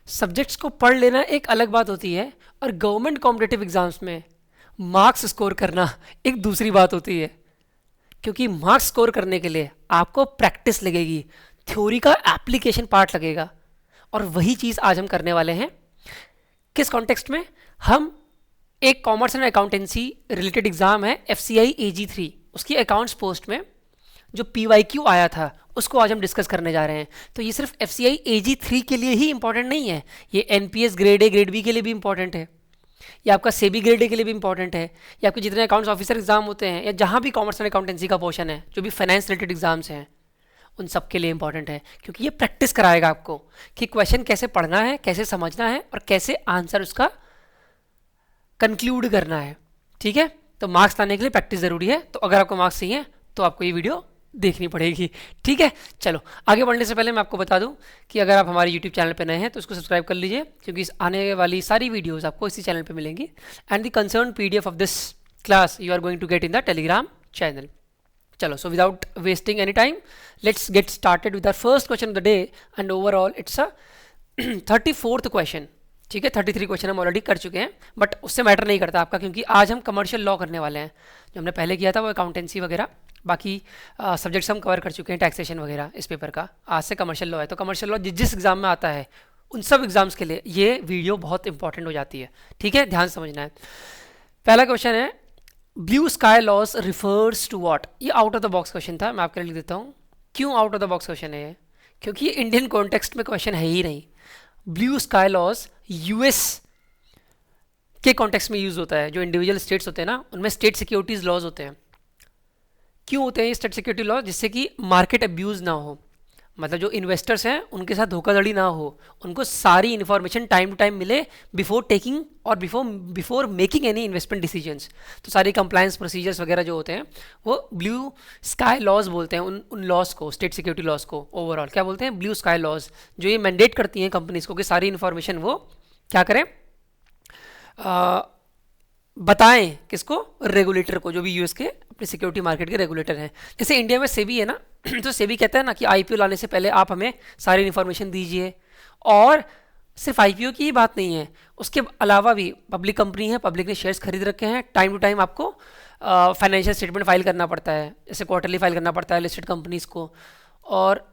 Subjects को पढ़ लेना एक अलग बात होती है और गवर्नमेंट कॉम्पिटिटिव एग्जाम्स में मार्क्स स्कोर करना एक दूसरी बात होती है। क्योंकि मार्क्स स्कोर करने के लिए आपको प्रैक्टिस लगेगी, थ्योरी का एप्लीकेशन पार्ट लगेगा, और वही चीज़ आज हम करने वाले हैं। किस कॉन्टेक्स्ट में? हम एक commerce and accountancy related exam है FCI AG3, उसकी अकाउंट्स पोस्ट में जो PYQ आया था उसको आज हम डिस्कस करने जा रहे हैं। तो ये सिर्फ FCI AG3 के लिए ही इंपॉर्टेंट नहीं है, ये NPS grade A grade B के लिए भी इंपॉर्टेंट है, या आपका सेबी ग्रेड ए के लिए भी इंपॉर्टेंट है, या आपके जितने अकाउंट्स ऑफिसर एग्जाम होते हैं, या जहाँ भी कॉमर्स एंड अकाउंटेंसी का पोर्शन है, जो भी फाइनेंस रिलेटेड एग्जाम्स हैं, उन सब के लिए इंपॉर्टेंट है। क्योंकि ये प्रैक्टिस कराएगा आपको कि क्वेश्चन कैसे पढ़ना है, कैसे समझना है, और कैसे आंसर उसका कंक्लूड करना है। ठीक है, तो मार्क्स लाने के लिए प्रैक्टिस ज़रूरी है। तो अगर आपको मार्क्स चाहिए तो आपको ये वीडियो देखनी पड़ेगी। ठीक है, चलो आगे बढ़ने से पहले मैं आपको बता दूं कि अगर आप हमारे YouTube चैनल पे नए हैं तो उसको सब्सक्राइब कर लीजिए, क्योंकि इस आने वाली सारी वीडियोस आपको इसी चैनल पे मिलेंगी। And the concern PDF of this class you are going to get in the Telegram channel. चलो, so without wasting any time let's get started with our first question of the day. And overall it's a 34th question. ठीक है, 33 question हम already कर चुके हैं, but उससे matter नहीं करता आपका, क्योंकि आज हम कमर्शियल लॉ करने वाले हैं। जो हमने पहले किया था वो अकाउंटेंसी वगैरह, बाकी सब्जेक्ट्स हम कवर कर चुके हैं, टैक्सेशन वगैरह इस पेपर का। आज से कमर्शियल लॉ है, तो कमर्शियल लॉ जिस एग्जाम में आता है उन सब एग्जाम्स के लिए ये वीडियो बहुत इंपॉर्टेंट हो जाती है। ठीक है, ध्यान समझना है। पहला क्वेश्चन है, blue sky laws refers to what. ये out of the box question था, मैं आपके लिए लिख देता हूँ। क्यों out of the box question है ये? क्योंकि ये इंडियन कॉन्टेक्स्ट में क्वेश्चन है ही नहीं। ब्लू स्काई लॉज US के कॉन्टेक्स्ट में यूज होता है। जो इंडिविजुअल स्टेट्स होते हैं ना, उनमें स्टेट सिक्योरिटीज लॉज होते हैं। क्यों होते हैं ये स्टेट सिक्योरिटी लॉ? जिससे कि मार्केट अब्यूज ना हो, मतलब जो इन्वेस्टर्स हैं उनके साथ धोखाधड़ी ना हो, उनको सारी इन्फॉर्मेशन टाइम टू टाइम मिले बिफोर टेकिंग और before making any investment decisions. तो सारी कंप्लायंस प्रोसीजर्स वगैरह जो होते हैं वो ब्लू स्काई लॉज बोलते हैं उन लॉज को, स्टेट सिक्योरिटी लॉज को। ओवरऑल क्या बोलते हैं? ब्लू स्काई लॉज, जो ये मैंडेट करती हैं कंपनीज को कि सारी इन्फॉर्मेशन वो क्या करें, बताएं किसको? रेगुलेटर को, जो भी US के अपने सिक्योरिटी मार्केट के रेगुलेटर हैं। जैसे इंडिया में सेबी है ना, तो सेबी कहता है ना कि IPO लाने से पहले आप हमें सारी इन्फॉर्मेशन दीजिए। और सिर्फ IPO की ही बात नहीं है, उसके अलावा भी पब्लिक कंपनी है, पब्लिक ने शेयर्स खरीद रखे हैं, टाइम टू टाइम आपको फाइनेंशियल स्टेटमेंट फाइल करना पड़ता है, जैसे क्वार्टरली फाइल करना पड़ता है लिस्टेड कंपनीज को। और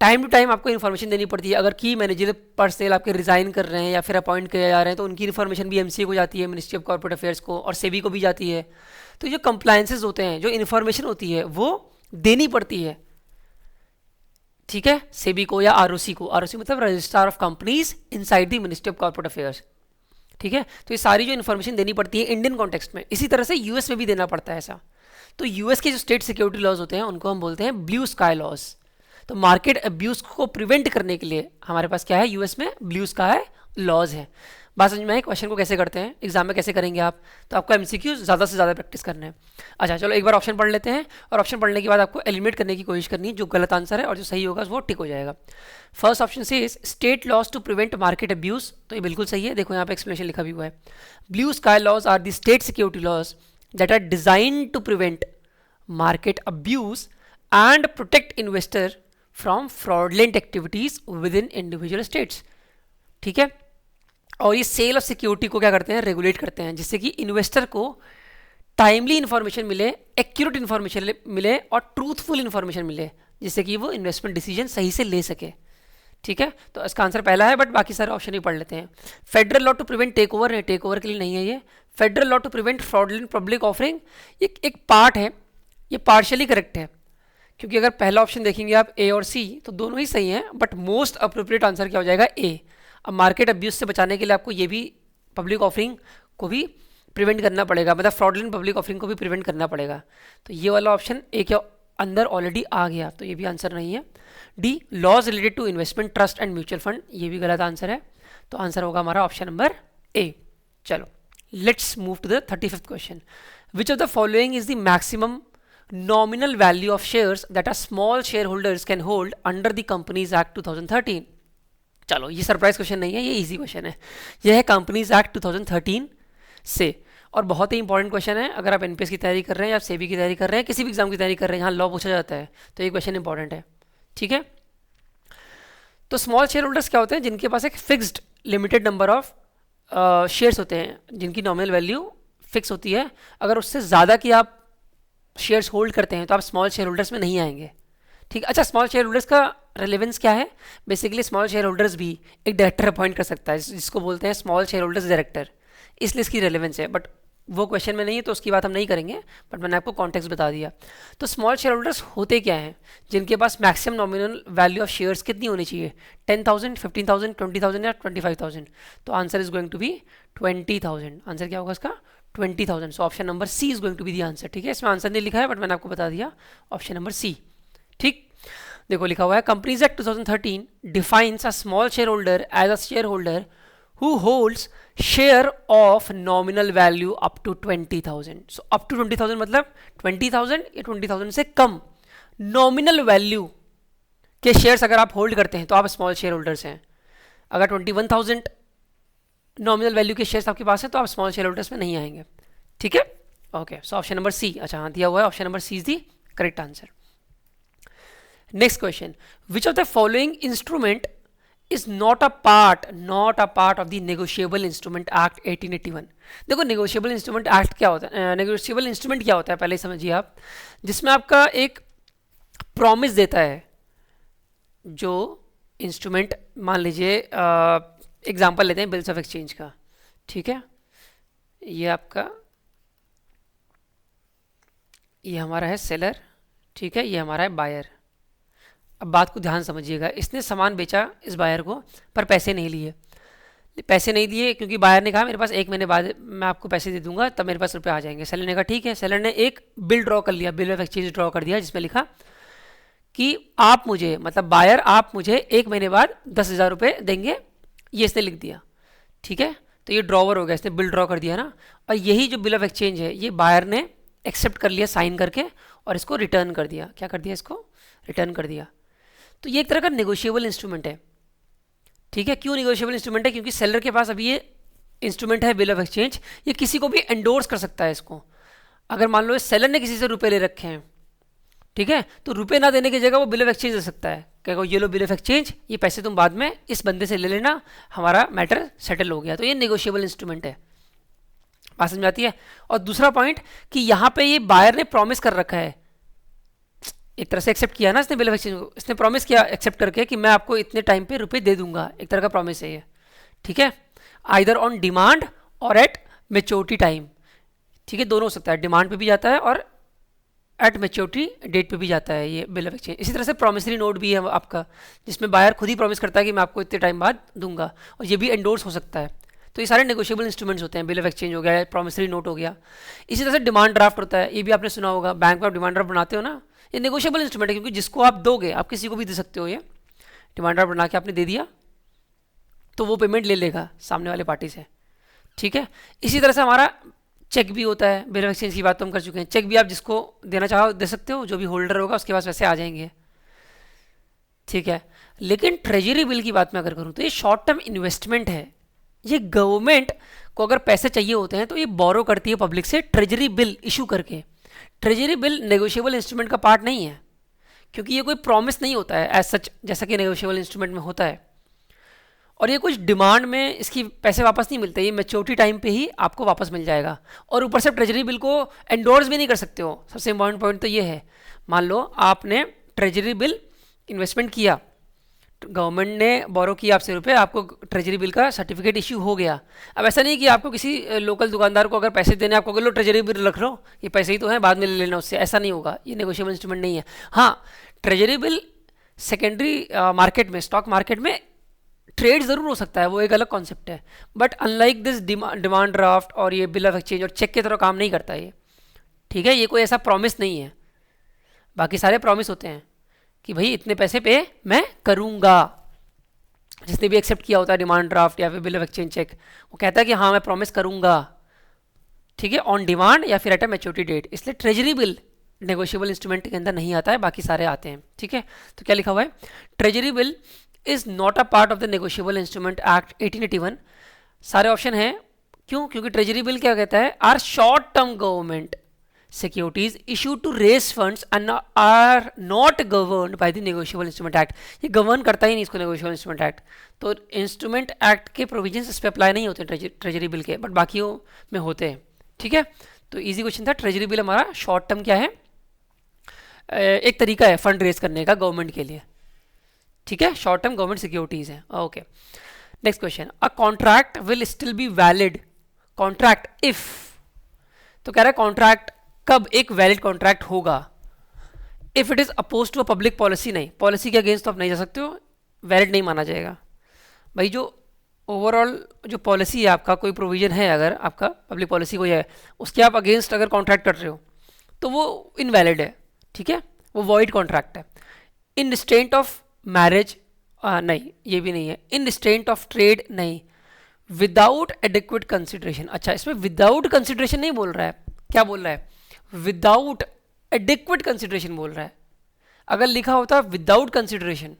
टाइम टू टाइम आपको इन्फॉर्मेशन देनी पड़ती है। अगर की मैनेजर पर्सनल आपके रिजाइन कर रहे हैं या फिर अपॉइंट किए जा रहे हैं, तो उनकी इन्फॉर्मेशन भी MCA को जाती है, मिनिस्ट्री ऑफ कॉर्पोरेट अफेयर्स को, और सेबी को भी जाती है। तो जो कंप्लायंसेस होते हैं, जो इन्फॉर्मेशन होती है वो देनी पड़ती है। ठीक है, सेबी को या ROC को। ROC मतलब registrar of companies inside the ministry of corporate affairs. ठीक है, तो ये सारी जो इन्फॉर्मेशन देनी पड़ती है इंडियन कॉन्टेक्स्ट में, इसी तरह से US में भी देना पड़ता है ऐसा। तो US के जो स्टेट सिक्योरिटी लॉज होते हैं उनको हम बोलते हैं ब्लू स्काई लॉज। तो मार्केट अब्यूज को प्रिवेंट करने के लिए हमारे पास क्या है? US में ब्लू स्काई लॉज है। बात समझ में आई? क्वेश्चन को कैसे करते हैं, एग्जाम में कैसे करेंगे आप, तो आपको MCQ ज़्यादा से ज़्यादा प्रैक्टिस करना है। अच्छा चलो, एक बार ऑप्शन पढ़ लेते हैं, और ऑप्शन पढ़ने के बाद आपको एलिमिनेट करने की कोशिश करनी है जो गलत आंसर है, और जो सही होगा वो टिक हो जाएगा। फर्स्ट ऑप्शन से state laws to prevent market abuse, तो ये बिल्कुल सही है। देखो यहाँ पे एक्सप्लेनेशन लिखा भी हुआ है, blue sky laws are the state security laws that are designed to prevent market abuse and protect investor from fraudulent activities within individual states. ठीक है, और ये सेल ऑफ सिक्योरिटी को क्या करते हैं? रेगुलेट करते हैं, जिससे कि इन्वेस्टर को टाइमली इन्फॉर्मेशन मिले, एक्यूरेट इन्फॉर्मेशन मिले, और ट्रूथफुल इन्फॉर्मेशन मिले, जिससे कि वो इन्वेस्टमेंट डिसीजन सही से ले सके। ठीक है, तो इसका आंसर पहला है, बट बाकी सारे ऑप्शन ही पढ़ लेते हैं। Federal law to prevent take over है, टेक ओवर के लिए नहीं है ये। Federal law to prevent fraudulent public offering, एक पार्ट है, ये पार्शियली करेक्ट है, क्योंकि अगर पहला ऑप्शन देखेंगे आप A और C तो दोनों ही सही हैं, बट मोस्ट अप्रोप्रिएट आंसर क्या हो जाएगा? A। अब मार्केट अब्यूज से बचाने के लिए आपको ये भी पब्लिक ऑफरिंग को भी प्रिवेंट करना पड़ेगा, मतलब फ्रॉडलेंट पब्लिक ऑफरिंग को भी प्रिवेंट करना पड़ेगा। तो ये वाला ऑप्शन A के अंदर ऑलरेडी आ गया, तो ये भी आंसर नहीं है। D, laws related to investment trust and mutual fund, ये भी गलत आंसर है, तो आंसर होगा हमारा ऑप्शन नंबर A। चलो let's move to the 35th question. Which of the following is the maximum nominal value of shares that a small shareholders can hold under the Companies Act 2013? चलो ये surprise question नहीं है, ये easy question है। यह है companies act 2013 से, और बहुत ही इंपॉर्टेंट क्वेश्चन है। अगर आप NPS की तैयारी कर रहे हैं या सेबी की तैयारी कर रहे हैं, किसी भी एग्जाम की तैयारी कर रहे हैं, यहाँ लॉ पूछा जाता है, तो ये क्वेश्चन इंपॉर्टेंट है। ठीक है, तो स्मॉल शेयर होल्डर्स क्या होते हैं? जिनके पास एक fixed limited number of shares होते हैं जिनकी नॉमिनल वैल्यू फिक्स होती है, अगर उससे ज़्यादा की आप शेयर्स होल्ड करते हैं तो आप स्मॉल शेयर होल्डर्स में नहीं आएंगे। ठीक है, अच्छा स्मॉल शेयर होल्डर्स का रेलेवेंस क्या है? बेसिकली स्मॉल शेयर होल्डर्स भी एक डायरेक्टर अपॉइंट कर सकता है, जिसको बोलते हैं स्मॉल शेयर होल्डर्स डायरेक्टर, इसलिए इसकी रेलेवेंस है। बट वो क्वेश्चन में नहीं है तो उसकी बात हम नहीं करेंगे, बट मैंने आपको कॉन्टेक्स्ट बता दिया। तो स्मॉल शेयर होल्डर्स होते क्या हैं? जिनके पास maximum nominal value of shares कितनी होनी चाहिए? 10,000, 15,000, 20,000 या 25,000? तो answer is going to be 20,000। Answer क्या होगा इसका? 20,000। So option number C is going to be the answer. ठीक है, इसमें आंसर नहीं लिखा है बट मैंने आपको बता दिया, ऑप्शन नंबर सी। ठीक, देखो लिखा हुआ है companies act 2013 defines a small share holder as a share holder who holds share of nominal value up to 20,000। so up to 20,000 मतलब 20,000 या 20,000 से कम नॉमिनल वैल्यू के शेयर्स अगर आप होल्ड करते हैं तो आप स्मॉल शेयर होल्डर्स हैं। अगर 21,000 नॉमिनल वैल्यू के शेयर्स आपके पास हैं तो आप स्मॉल शेयर होल्डर्स में नहीं आएंगे। ठीक है, okay, so option number C, अच्छा हाँ दिया हुआ है, option number C is the correct answer. Next question, which of the following instrument is not a part of the negotiable instrument act 1881। देखो negotiable instrument act क्या होता है, negotiable instrument क्या होता है पहले समझिए आप, जिसमें आपका एक प्रॉमिस देता है जो इंस्ट्रूमेंट, मान लीजिए एग्जांपल लेते हैं बिल्स ऑफ एक्सचेंज का। ठीक है, ये आपका, ये हमारा है सेलर, ठीक है, ये हमारा है बायर। अब बात को ध्यान समझिएगा, इसने सामान बेचा इस बायर को पर पैसे नहीं लिए, पैसे नहीं दिए क्योंकि बायर ने कहा मेरे पास 1 महीने बाद मैं आपको पैसे दे दूंगा तब मेरे पास रुपए आ जाएंगे। सेलर ने कहा ठीक है, सेलर ने एक बिल ड्रॉ कर लिया, बिल ऑफ एक्सचेंज ड्रॉ कर दिया जिसमें लिखा कि आप मुझे, मतलब बायर आप मुझे 1 महीने बाद 10,000 रुपये देंगे, ये इसने लिख दिया। ठीक है, तो ये ड्रॉवर हो गया, इसने बिल ड्रॉ कर दिया ना, और यही जो बिल ऑफ एक्सचेंज है ये बायर ने एक्सेप्ट कर लिया साइन करके और इसको रिटर्न कर दिया। क्या कर दिया? इसको रिटर्न कर दिया। तो ये एक तरह का नेगोशिएबल इंस्ट्रूमेंट है। ठीक है, क्यों नेगोशिएबल इंस्ट्रूमेंट है? क्योंकि सेलर के पास अभी ये इंस्ट्रूमेंट है बिल ऑफ एक्सचेंज, ये किसी को भी एंडोर्स कर सकता है इसको। अगर मान लो सेलर ने किसी से रुपए ले रखे हैं, ठीक है, तो रुपए ना देने की जगह वो बिल ऑफ एक्सचेंज दे सकता है, कहेगा ये लो बिल ऑफ एक्सचेंज, ये पैसे तुम बाद में इस बंदे से ले लेना, हमारा मैटर सेटल हो गया। तो ये नेगोशिएबल इंस्ट्रूमेंट है। बात समझ आती है? और दूसरा पॉइंट कि यहाँ पे ये बायर ने प्रॉमिस कर रखा है, एक तरह से एक्सेप्ट किया ना इसने बिल ऑफ एक्सचेंज को, इसने प्रॉमिस किया एक्सेप्ट करके कि मैं आपको इतने टाइम पे रुपए दे दूंगा, एक तरह का प्रॉमिस है ये। ठीक है, आइदर ऑन डिमांड और एट मेच्योरिटी टाइम। ठीक है, दोनों हो सकता है, डिमांड पे भी जाता है और एट मेच्योरिटी डेट पे भी जाता है ये बिल ऑफ एक्सचेंज। इसी तरह से प्रॉमिसरी नोट भी है आपका, जिसमें बायर खुद ही प्रॉमिस करता है कि मैं आपको इतने टाइम बाद दूंगा, और ये भी एंडोर्स हो सकता है। तो ये सारे नेगोशिएबल इंस्ट्रूमेंट्स होते हैं, बिल ऑफ एक्सचेंज हो गया, प्रॉमिसरी नोट हो गया। इसी तरह से डिमांड ड्राफ्ट होता है, ये भी आपने सुना होगा, बैंक में आप डिमांड ड्राफ्ट बनाते हो ना, ये नेगोशिएबल इंस्ट्रूमेंट है क्योंकि जिसको आप दोगे आप किसी को भी दे सकते हो। ये डिमांड ड्राफ्ट बना के आपने दे दिया तो वो पेमेंट ले लेगा सामने वाले पार्टी से। ठीक है, इसी तरह से हमारा चेक भी होता है, बिल ऑफ एक्सचेंज की बात तो हम कर चुके हैं, चेक भी आप जिसको देना चाहो दे सकते हो, जो भी होल्डर होगा उसके पास वैसे आ जाएंगे। ठीक है, लेकिन ट्रेजरी बिल की बात मैं अगर करूँ तो ये शॉर्ट टर्म इन्वेस्टमेंट है, ये गवर्नमेंट को अगर पैसे चाहिए होते हैं तो ये बोरो करती है पब्लिक से ट्रेजरी बिल इशू करके। ट्रेजरी बिल नेगोशिएबल इंस्ट्रूमेंट का पार्ट नहीं है क्योंकि ये कोई प्रॉमिस नहीं होता है एज सच, जैसा कि नेगोशिएबल इंस्ट्रूमेंट में होता है, और ये कुछ डिमांड में इसकी पैसे वापस नहीं मिलते, ये मैच्योरिटी टाइम पे ही आपको वापस मिल जाएगा। और ऊपर से ट्रेजरी बिल को एंडोर्स भी नहीं कर सकते हो। सबसे इंपॉर्टेंट पॉइंट तो ये है, मान लो आपने ट्रेजरी बिल इन्वेस्टमेंट किया, गवर्नमेंट ने बोरो किया आपसे रुपए, आपको ट्रेजरी बिल का सर्टिफिकेट इश्यू हो गया। अब ऐसा नहीं कि आपको किसी लोकल दुकानदार को अगर पैसे देने आपको लो ट्रेजरी बिल रख लो, ये पैसे ही तो हैं बाद में ले लेना उससे, ऐसा नहीं होगा, ये नेगोशिएबल इंस्ट्रूमेंट नहीं है। हाँ, ट्रेजरी बिल सेकेंडरी मार्केट में, स्टॉक मार्केट में ट्रेड ज़रूर हो सकता है, वो एक अलग कॉन्सेप्ट है, but unlike this demand draft और ये बिल ऑफ एक्सचेंज और चेक की तरह काम नहीं करता ये। ठीक है, ये कोई ऐसा प्रॉमिस नहीं है, बाकी सारे प्रॉमिस होते हैं कि भाई इतने पैसे पे मैं करूँगा। जिसने भी एक्सेप्ट किया होता है डिमांड ड्राफ्ट या फिर बिल ऑफ एक्सचेंज चेक, वो कहता है कि हाँ मैं प्रॉमिस करूँगा। ठीक है, ऑन डिमांड या फिर एट अ मैच्योरिटी डेट। इसलिए ट्रेजरी बिल नेगोशिएबल इंस्ट्रूमेंट के अंदर नहीं आता है, बाकी सारे आते हैं। ठीक है, तो क्या लिखा हुआ है, treasury bill is not a part of the negotiable instrument act 1881। सारे ऑप्शन हैं, क्यों? क्योंकि ट्रेजरी बिल क्या कहता है, are short term government securities issued to raise funds and are not governed by the negotiable instrument act. ये govern करता ही नहीं इसको नेगोशिएबल इंस्ट्रूमेंट एक्ट, तो इंस्ट्रूमेंट एक्ट के प्रोविजंस इस पर अप्लाई नहीं होते ट्रेजरी बिल के, बट बाकियों में होते हैं। ठीक है, तो इजी क्वेश्चन था। ट्रेजरी बिल हमारा शॉर्ट टर्म क्या है, एक तरीका है फंड रेज करने का गवर्नमेंट के लिए। ठीक है, शॉर्ट टर्म गवर्नमेंट सिक्योरिटीज है। Okay, next question, a contract will still be valid contract if, तो कह रहा है कॉन्ट्रैक्ट कब एक वैलिड कॉन्ट्रैक्ट होगा, if it is oppose to a public policy. नहीं, पॉलिसी के अगेंस्ट तो आप नहीं जा सकते हो, वैलिड नहीं माना जाएगा। भाई जो ओवरऑल जो पॉलिसी है आपका, कोई प्रोविजन है अगर आपका पब्लिक पॉलिसी कोई है, उसके आप अगेंस्ट अगर कॉन्ट्रैक्ट कर रहे हो तो वो इनवैलिड है। ठीक है, वो वॉइड कॉन्ट्रैक्ट है। इन रिस्ट्रेंट ऑफ मैरिज नहीं, ये भी नहीं है। इन रिस्ट्रेंट ऑफ ट्रेड नहीं। विदाउट एडिक्वेट कंसिडरेशन, अच्छा इसमें विदाउट कंसिडरेशन नहीं बोल रहा है, क्या बोल रहा है, विदाउट एडिक्वेट कंसिडरेशन बोल रहा है। अगर लिखा होता विदाउट कंसिडरेशन,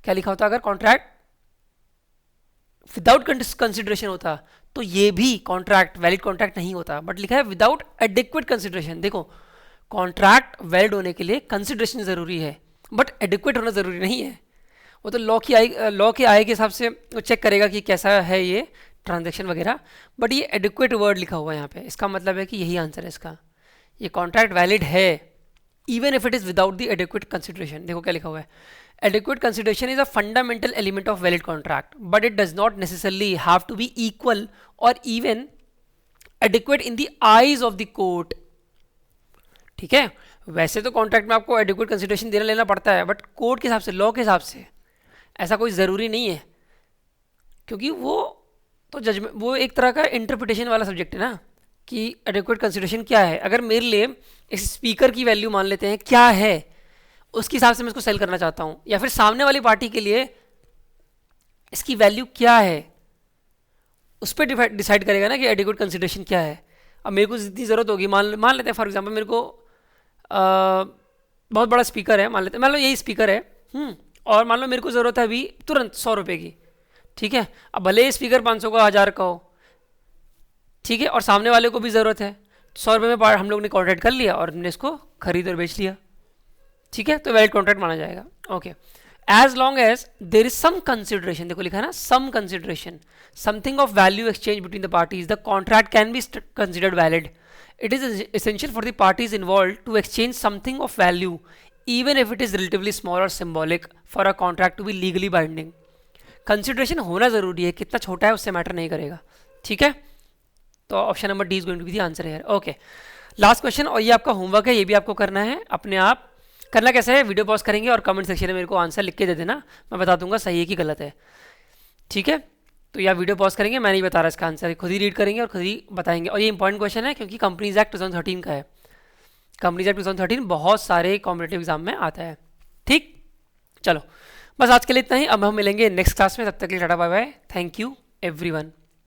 क्या लिखा होता अगर कॉन्ट्रैक्ट विदाउट कंसिडरेशन होता तो ये भी कॉन्ट्रैक्ट वैलिड कॉन्ट्रैक्ट नहीं होता, बट लिखा है विदाउट एडिक्वेट कंसिडरेशन। देखो कॉन्ट्रैक्ट वैलिड होने के लिए कंसिडरेशन जरूरी है, बट एडिक्वेट होना जरूरी नहीं है। वो तो लॉ के आय के हिसाब से वो चेक करेगा कि कैसा है ये ट्रांजैक्शन वगैरह, बट ये एडिक्वेट वर्ड लिखा हुआ है यहाँ पे, इसका मतलब है कि यही आंसर है इसका। ये कॉन्ट्रैक्ट वैलिड है even if it is without the adequate consideration. देखो क्या लिखा हुआ है, adequate consideration is a fundamental element of valid contract, but it does not necessarily have to be equal or even adequate in the eyes of the court. ठीक है, वैसे तो contract में आपको adequate consideration देना लेना पड़ता है, बट कोर्ट के हिसाब से, लॉ के हिसाब से ऐसा कोई ज़रूरी नहीं है, क्योंकि वो तो जजमेंट, वो एक तरह का इंटरप्रिटेशन वाला सब्जेक्ट है ना कि adequate consideration क्या है। अगर मेरे लिए इस स्पीकर की वैल्यू मान लेते हैं क्या है, उसके हिसाब से मैं इसको सेल करना चाहता हूँ, या फिर सामने वाली पार्टी के लिए इसकी वैल्यू क्या है, उस पर डिसाइड करेगा ना कि एडिक्वेट कंसिडरेशन क्या है। अब मेरे को जितनी ज़रूरत होगी, मान लेते हैं फॉर एग्जांपल मेरे को बहुत बड़ा स्पीकर है, मान लो यही स्पीकर है, और मान लो मेरे को ज़रूरत है अभी तुरंत 100 रुपये की। ठीक है, अब भले ही स्पीकर 500 का 1000 का हो, ठीक है, और सामने वाले को भी ज़रूरत है, 100 रुपये में हम लोग ने कॉन्ट्रैक्ट कर लिया और हमने इसको खरीद और बेच लिया। ठीक है, तो वैलिड कॉन्ट्रैक्ट माना जाएगा। Okay, as long as there is some consideration, देखो लिखा है ना some consideration, something of value exchange between the parties, the contract can be considered valid. It is essential for the parties involve to exchange something of value even if it is relatively small or symbolic for a contract to be legally binding. Consideration होना जरूरी है, कितना छोटा है उससे matter नहीं करेगा। ठीक है, तो option number D is going to be the answer है। ओके, लास्ट क्वेश्चन, और ये आपका होमवर्क है, ये भी आपको करना है अपने आप। करना कैसे है, वीडियो पॉज करेंगे और कमेंट सेक्शन में मेरे को आंसर लिख के दे देना, मैं बता दूंगा सही है कि गलत है। ठीक है, तो या वीडियो पॉज करेंगे, मैं नहीं बता रहा इसका आंसर, खुद ही रीड करेंगे और खुद ही बताएंगे। और ये इंपॉर्टेंट क्वेश्चन है क्योंकि कंपनीज एक्ट 2013 का है। कंपनीज एक्ट 2013 बहुत सारे कॉम्पिटेटिव एग्जाम में आता है। ठीक, चलो बस आज के लिए इतना ही, अब हम मिलेंगे नेक्स्ट क्लास में, तब तक के लिए tata bye bye, thank you everyone.